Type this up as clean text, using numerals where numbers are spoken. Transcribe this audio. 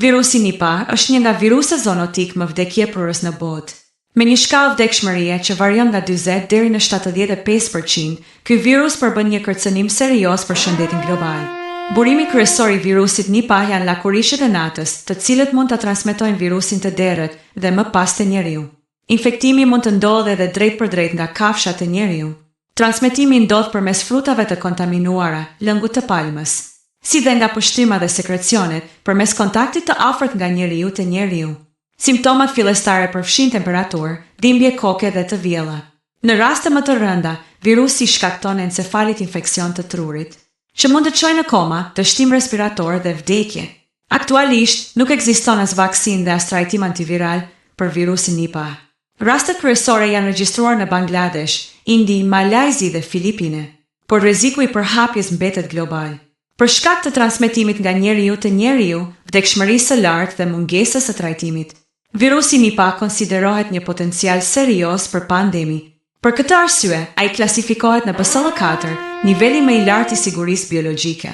Virusi Nipah është një nga viruset zoonotik më vdekjeprurës në botë. Me një shkallë vdekshmërie që varion nga 40 deri në 75%, ky virus përbën një kërcënim serioz për shëndetin global. Burimi kryesor I virusit Nipah janë lakurishët e natës, të cilët mund ta transmetojnë virusin të derët dhe më pas te njeriu. Infektimi mund të ndodhë edhe drejt për drejt nga kafshat e njeriu. Transmetimi ndodh përmes frutave të kontaminuara, lëngut të palmës, si dhe nga pushtyma dhe sekrecionet, përmes kontaktit të afërt nga njeriu te njeriu. Simptomat fillestare përfshin temperaturë, dhimbje koke dhe të vjella. Në raste më të rënda, virusi shkakton encefalit infeksion të trurit, që mund të çojë në koma, dështim respirator dhe vdekje. Aktualisht, nuk ekziston as vaksinë dhe as trajtim antiviral për virusin Nipah. Rastet kryesore janë regjistruar në Bangladesh, Indi, Malajzi dhe Filipine, por rreziku I përhapjes mbetet global. Për shkak të transmetimit nga njeriu te njeriu, vdekshmërisë së lartë dhe mungesës së trajtimit, virusi Nipah konsiderohet një potencial serioz për pandemi. Për këtë arsye, ai klasifikohet në BSL-4, niveli më I lartë I sigurisë biologjike.